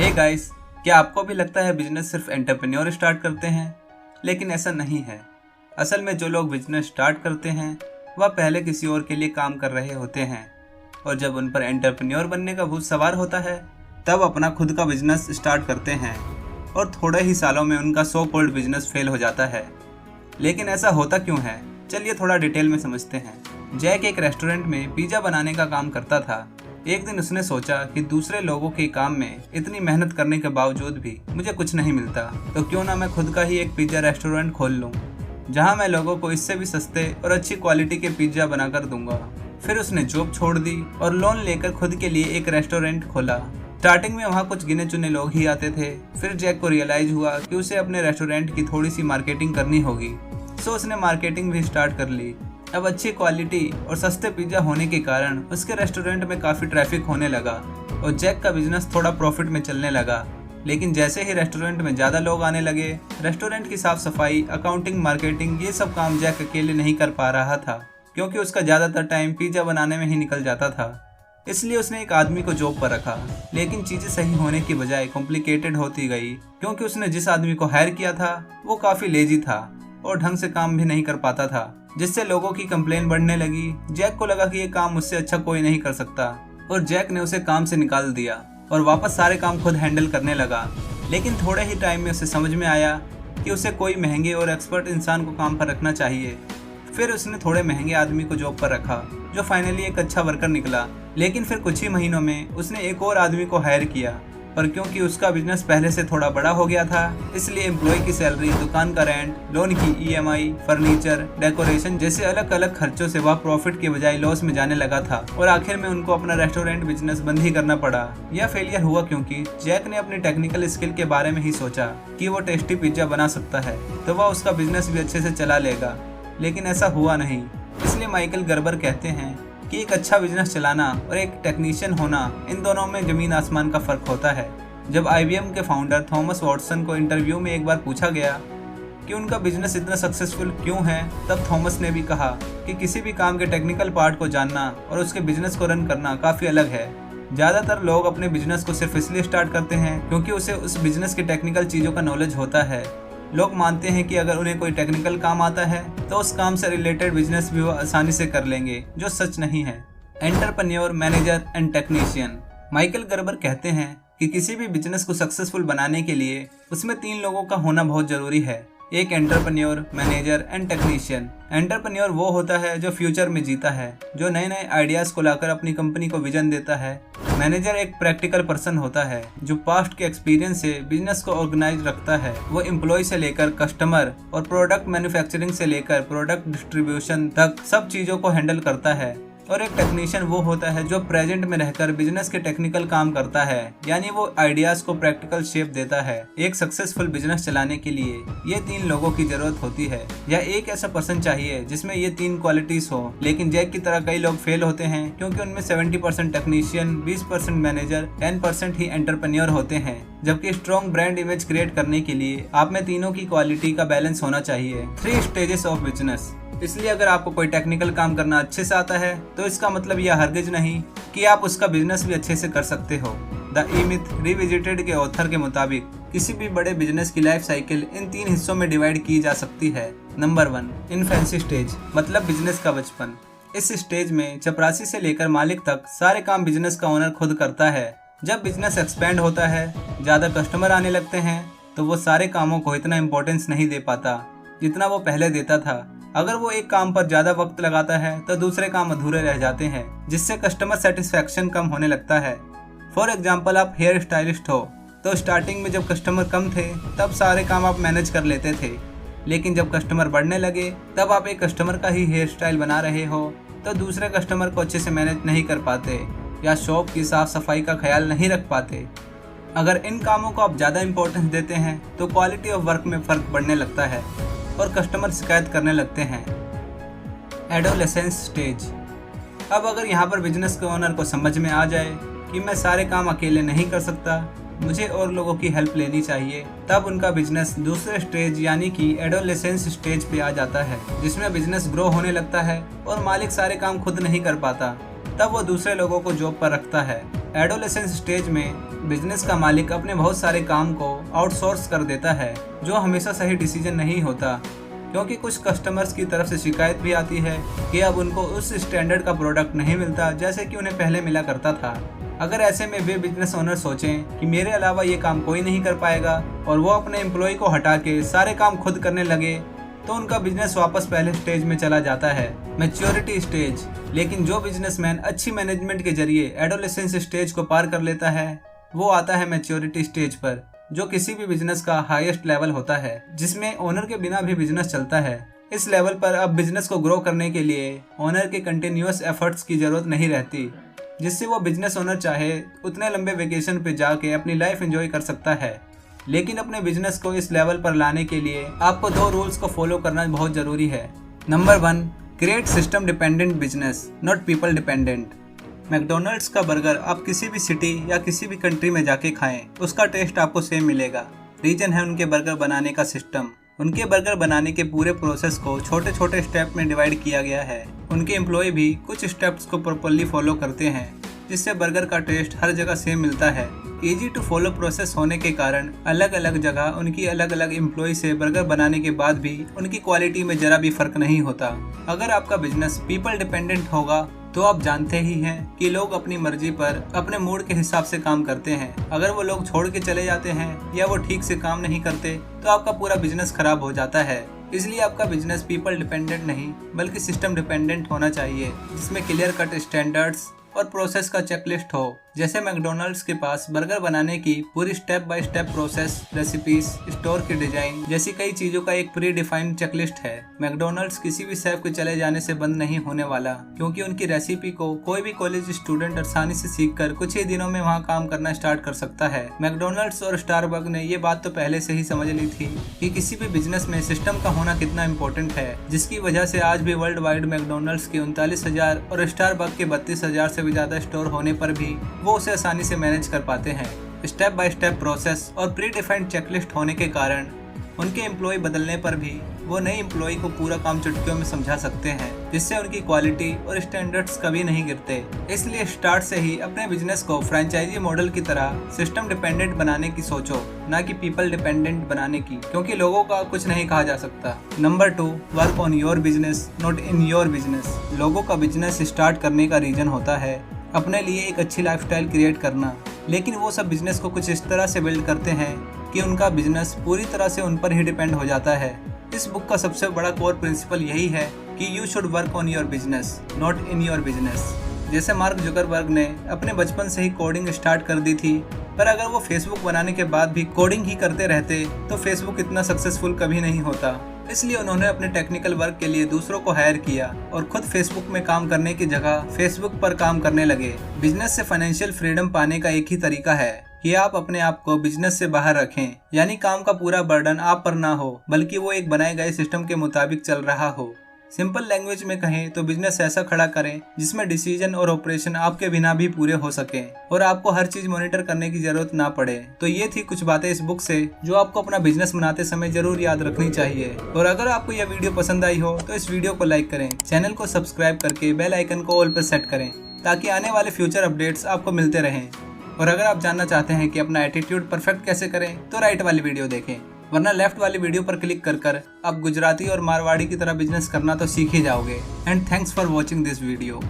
Hey guys, क्या आपको भी लगता है बिजनेस सिर्फ एंटरप्रेन्योर स्टार्ट करते हैं? लेकिन ऐसा नहीं है। असल में जो लोग बिजनेस स्टार्ट करते हैं वह पहले किसी और के लिए काम कर रहे होते हैं, और जब उन पर एंटरप्रेन्योर बनने का भूत सवार होता है तब अपना खुद का बिजनेस स्टार्ट करते हैं, और थोड़े ही सालों में उनका सो कॉल्ड बिजनेस फेल हो जाता है। लेकिन ऐसा होता क्यों है? चलिए थोड़ा डिटेल में समझते हैं। जैक एक रेस्टोरेंट में पिज़्ज़ा बनाने का काम करता था। एक दिन उसने सोचा कि दूसरे लोगों के काम में इतनी मेहनत करने के बावजूद भी मुझे कुछ नहीं मिलता, तो क्यों ना मैं खुद का ही एक पिज़्ज़ा रेस्टोरेंट खोल लूँ, जहाँ मैं लोगों को इससे भी सस्ते और अच्छी क्वालिटी के पिज़्ज़ा बनाकर दूंगा। फिर उसने जॉब छोड़ दी और लोन लेकर खुद के लिए एक रेस्टोरेंट खोला। स्टार्टिंग में वहाँ कुछ गिने चुने लोग ही आते थे। फिर जैक को रियलाइज हुआ कि उसे अपने रेस्टोरेंट की थोड़ी सी मार्केटिंग करनी होगी, सो उसने मार्केटिंग भी स्टार्ट कर ली। अब अच्छी क्वालिटी और सस्ते पिज़्ज़ा होने के कारण उसके रेस्टोरेंट में काफ़ी ट्रैफिक होने लगा और जैक का बिजनेस थोड़ा प्रॉफिट में चलने लगा। लेकिन जैसे ही रेस्टोरेंट में ज़्यादा लोग आने लगे, रेस्टोरेंट की साफ सफाई, अकाउंटिंग, मार्केटिंग, ये सब काम जैक अकेले नहीं कर पा रहा था, क्योंकि उसका ज़्यादातर टाइम पिज़्ज़ा बनाने में ही निकल जाता था। इसलिए उसने एक आदमी को जॉब पर रखा। लेकिन चीज़ें सही होने की बजाय कॉम्प्लिकेटेड होती गई, क्योंकि उसने जिस आदमी को हायर किया था वो काफ़ी लेजी था और ढंग से काम भी नहीं कर पाता था, जिससे लोगों की कंप्लेन बढ़ने लगी। जैक को लगा कि ये काम मुझसे अच्छा कोई नहीं कर सकता, और जैक ने उसे काम से निकाल दिया और वापस सारे काम खुद हैंडल करने लगा। लेकिन थोड़े ही टाइम में उसे समझ में आया कि उसे कोई महंगे और एक्सपर्ट इंसान को काम पर रखना चाहिए। फिर उसने थोड़े महंगे आदमी को जॉब पर रखा, जो फाइनली एक अच्छा वर्कर निकला। लेकिन फिर कुछ ही महीनों में उसने एक और आदमी को हायर किया, पर क्योंकि उसका बिजनेस पहले से थोड़ा बड़ा हो गया था, इसलिए एम्प्लॉय की सैलरी, दुकान का रेंट, लोन की ईएमआई, फर्नीचर, डेकोरेशन जैसे अलग अलग खर्चों से वह प्रॉफिट के बजाय लॉस में जाने लगा था, और आखिर में उनको अपना रेस्टोरेंट बिजनेस बंद ही करना पड़ा। यह फेलियर हुआ क्योंकि जैक ने अपनी टेक्निकल स्किल के बारे में ही सोचा कि वो टेस्टी पिज्जा बना सकता है, तो वह उसका बिजनेस भी अच्छे से चला लेगा। लेकिन ऐसा हुआ नहीं। इसलिए माइकल गर्बर कहते हैं कि एक अच्छा बिजनेस चलाना और एक टेक्नीशियन होना, इन दोनों में जमीन आसमान का फर्क होता है। जब IBM के फाउंडर थॉमस वॉटसन को इंटरव्यू में एक बार पूछा गया कि उनका बिजनेस इतना सक्सेसफुल क्यों है, तब थॉमस ने भी कहा कि किसी भी काम के टेक्निकल पार्ट को जानना और उसके बिजनेस को रन करना काफ़ी अलग है। ज़्यादातर लोग अपने बिजनेस को सिर्फ इसलिए स्टार्ट करते हैं क्योंकि उसे उस बिजनेस के टेक्निकल चीज़ों का नॉलेज होता है। लोग मानते हैं कि अगर उन्हें कोई टेक्निकल काम आता है तो उस काम से रिलेटेड बिजनेस भी वो आसानी से कर लेंगे, जो सच नहीं है। Entrepreneur, manager and technician. Michael Gerber कहते हैं कि किसी भी बिजनेस को सक्सेसफुल बनाने के लिए उसमें 3 लोगों का होना बहुत जरूरी है। एक entrepreneur, manager and technician. Entrepreneur वो होता है जो फ्यूचर में जीता है, जो नए नए आइडियाज को लाकर अपनी कंपनी को विजन देता है। मैनेजर एक प्रैक्टिकल पर्सन होता है जो पास्ट के एक्सपीरियंस से बिजनेस को ऑर्गेनाइज रखता है। वो एम्प्लॉय से लेकर कस्टमर और प्रोडक्ट मैन्युफैक्चरिंग से लेकर प्रोडक्ट डिस्ट्रीब्यूशन तक सब चीज़ों को हैंडल करता है। और एक टेक्नीशियन वो होता है जो प्रेजेंट में रहकर बिजनेस के टेक्निकल काम करता है, यानी वो आइडियाज को प्रैक्टिकल शेप देता है। एक सक्सेसफुल बिजनेस चलाने के लिए ये 3 लोगों की जरूरत होती है, या एक ऐसा पर्सन चाहिए जिसमें ये 3 क्वालिटीज हो। लेकिन जैक की तरह कई लोग फेल होते हैं क्योंकि उनमें 70% टेक्नीशियन, 20% मैनेजर, 10% ही एंटरप्रेन्योर होते हैं। जबकि स्ट्रॉन्ग ब्रांड इमेज क्रिएट करने के लिए आप में तीनों की क्वालिटी का बैलेंस होना चाहिए। 3 स्टेजेस ऑफ बिजनेस। इसलिए अगर आपको कोई टेक्निकल काम करना अच्छे से आता है तो इसका मतलब यह हरगिज नहीं कि आप उसका बिजनेस भी अच्छे से कर सकते हो। द ई-मिथ रिविजिटेड के ऑथर के मुताबिक किसी भी बड़े बिजनेस की लाइफ साइकिल इन 3 हिस्सों में डिवाइड की जा सकती है। नंबर 1, इन्फेंसी स्टेज, मतलब बिजनेस का बचपन। इस स्टेज में चपरासी से लेकर मालिक तक सारे काम बिजनेस का ओनर खुद करता है। जब बिजनेस एक्सपेंड होता है, ज़्यादा कस्टमर आने लगते हैं, तो वो सारे कामों को इतना इम्पोर्टेंस नहीं दे पाता जितना वो पहले देता था। अगर वो एक काम पर ज़्यादा वक्त लगाता है तो दूसरे काम अधूरे रह जाते हैं, जिससे कस्टमर सेटिस्फैक्शन कम होने लगता है। फॉर एग्जाम्पल, आप हेयर स्टाइलिस्ट हो तो स्टार्टिंग में जब कस्टमर कम थे तब सारे काम आप मैनेज कर लेते थे। लेकिन जब कस्टमर बढ़ने लगे तब आप एक कस्टमर का ही हेयर स्टाइल बना रहे हो तो दूसरे कस्टमर को अच्छे से मैनेज नहीं कर पाते, या शॉप की साफ सफाई का ख्याल नहीं रख पाते। अगर इन कामों को आप ज़्यादा इंपॉर्टेंस देते हैं तो क्वालिटी ऑफ वर्क में फ़र्क बढ़ने लगता है और कस्टमर शिकायत करने लगते हैं। Adolescence stage. अब अगर यहाँ पर बिजनेस के ओनर को समझ में आ जाए कि मैं सारे काम अकेले नहीं कर सकता, मुझे और लोगों की हेल्प लेनी चाहिए, तब उनका बिजनेस दूसरे स्टेज यानी कि एडोलेसेंस स्टेज पे आ जाता है, जिसमें बिजनेस ग्रो होने लगता है और मालिक सारे काम खुद नहीं कर पाता। तब वो दूसरे लोगों को जॉब पर रखता है। एडोलेसेंस स्टेज में बिजनेस का मालिक अपने बहुत सारे काम को आउटसोर्स कर देता है, जो हमेशा सही डिसीजन नहीं होता, क्योंकि कुछ कस्टमर्स की तरफ से शिकायत भी आती है कि अब उनको उस स्टैंडर्ड का प्रोडक्ट नहीं मिलता जैसे कि उन्हें पहले मिला करता था। अगर ऐसे में वे बिजनेस ओनर सोचें कि मेरे अलावा ये काम कोई नहीं कर पाएगा और वो अपने एम्प्लॉय को हटा के सारे काम खुद करने लगे, तो उनका बिजनेस वापस पहले स्टेज में चला जाता है, मैच्योरिटी स्टेज। लेकिन जो बिजनेसमैन अच्छी मैनेजमेंट के जरिए एडोलेसेंस स्टेज को पार कर लेता है, वो आता है मैच्योरिटी स्टेज पर, जो किसी भी बिजनेस का हाईएस्ट लेवल होता है, जिसमें ओनर के बिना भी बिजनेस चलता है। इस लेवल पर अब बिजनेस को ग्रो करने के लिए ओनर के कंटिन्यूअस एफर्ट्स की जरूरत नहीं रहती, जिससे वो बिजनेस ओनर चाहे उतने लंबे वेकेशन पे जाके अपनी लाइफ एंजॉय कर सकता है। लेकिन अपने बिजनेस को इस लेवल पर लाने के लिए आपको 2 रूल्स को फॉलो करना बहुत जरूरी है। Number 1, create system dependent business, not people dependent. McDonald's का बर्गर आप किसी भी सिटी या किसी भी कंट्री में जाके खाएं, उसका टेस्ट आपको सेम मिलेगा। रीजन है उनके बर्गर बनाने का सिस्टम। उनके बर्गर बनाने के पूरे प्रोसेस को छोटे छोटे स्टेप में डिवाइड किया गया है। उनके एम्प्लॉय भी कुछ स्टेप्स को प्रॉपर्ली फॉलो करते हैं, जिससे बर्गर का टेस्ट हर जगह सेम मिलता है। इजी टू फॉलो प्रोसेस होने के कारण अलग अलग जगह उनकी अलग अलग एम्प्लॉय से बर्गर बनाने के बाद भी उनकी क्वालिटी में जरा भी फर्क नहीं होता। अगर आपका बिजनेस पीपल डिपेंडेंट होगा तो आप जानते ही हैं कि लोग अपनी मर्जी पर अपने मूड के हिसाब से काम करते हैं। अगर वो लोग छोड़ के चले जाते हैं या वो ठीक से काम नहीं करते तो आपका पूरा बिजनेस खराब हो जाता है। इसलिए आपका बिजनेस पीपल डिपेंडेंट नहीं बल्कि सिस्टम डिपेंडेंट होना चाहिए, जिसमें क्लियर कट स्टैंडर्ड्स और प्रोसेस का चेकलिस्ट हो। जैसे मैकडोनल्ड्स के पास बर्गर बनाने की पूरी step by step process, recipes, store की डिजाइन जैसी कई चीजों का एक प्री डिफाइंड चेकलिस्ट है। मैकडोनल्ड्स किसी भी शेफ के चले जाने से बंद नहीं होने वाला, क्योंकि उनकी रेसिपी को कोई भी कॉलेज स्टूडेंट आसानी से सीखकर कुछ ही दिनों में वहाँ काम करना स्टार्ट कर सकता है। मैकडोनल्ड्स और स्टारबक्स ने ये बात तो पहले से ही समझ ली थी कि किसी भी बिजनेस में सिस्टम का होना कितना इम्पोर्टेंट है, जिसकी वजह से आज भी वर्ल्ड वाइड मैकडोनल्ड्स के 39,000 और स्टारबक्स के 32,000 से भी ज्यादा स्टोर होने पर भी वो उसे आसानी से मैनेज कर पाते हैं। स्टेप बाय स्टेप प्रोसेस और प्री डिफाइंड चेकलिस्ट होने के कारण उनके एम्प्लॉय बदलने पर भी वो नए एम्प्लॉय को पूरा काम चुटकियों में समझा सकते हैं, जिससे उनकी क्वालिटी और स्टैंडर्ड्स कभी नहीं गिरते। इसलिए स्टार्ट से ही अपने बिजनेस को फ्रेंचाइजी मॉडल की तरह सिस्टम डिपेंडेंट बनाने की सोचो, ना कि पीपल डिपेंडेंट बनाने की, क्योंकि लोगों का कुछ नहीं कहा जा सकता। Number 2, work on your business not in your business. लोगों का बिजनेस स्टार्ट करने का रीजन होता है अपने लिए एक अच्छी लाइफस्टाइल क्रिएट करना, लेकिन वो सब बिजनेस को कुछ इस तरह से बिल्ड करते हैं कि उनका बिजनेस पूरी तरह से उन पर ही डिपेंड हो जाता है। इस बुक का सबसे बड़ा कोर प्रिंसिपल यही है कि you should work on your business not in your business. जैसे मार्क जुकरबर्ग ने अपने बचपन से ही कोडिंग स्टार्ट कर दी थी, पर अगर वो फेसबुक बनाने के बाद भी कोडिंग ही करते रहते तो फेसबुक इतना सक्सेसफुल कभी नहीं होता। इसलिए उन्होंने अपने टेक्निकल वर्क के लिए दूसरों को हायर किया और खुद फेसबुक में काम करने की जगह फेसबुक पर काम करने लगे। बिजनेस से फाइनेंशियल फ्रीडम पाने का एक ही तरीका है कि आप अपने आप को बिजनेस से बाहर रखें, यानी काम का पूरा बर्डन आप पर ना हो, बल्कि वो एक बनाए गए सिस्टम के मुताबिक चल रहा हो। सिंपल लैंग्वेज में कहें तो बिजनेस ऐसा खड़ा करें जिसमें डिसीजन और ऑपरेशन आपके बिना भी पूरे हो सके और आपको हर चीज मॉनिटर करने की जरूरत ना पड़े। तो ये थी कुछ बातें इस बुक से जो आपको अपना बिजनेस बनाते समय जरूर याद रखनी चाहिए। और अगर आपको यह वीडियो पसंद आई हो तो इस वीडियो को लाइक करें, चैनल को सब्सक्राइब करके बेल आइकन को ऑल पर सेट करें, ताकि आने वाले फ्यूचर अपडेट्स आपको मिलते रहें। और अगर आप जानना चाहते हैं कि अपना एटीट्यूड परफेक्ट कैसे करें तो राइट वाली वीडियो देखें, वरना लेफ्ट वाली वीडियो पर क्लिक कर आप गुजराती और मारवाड़ी की तरह बिजनेस करना तो सीख ही जाओगे। And thanks for watching this video.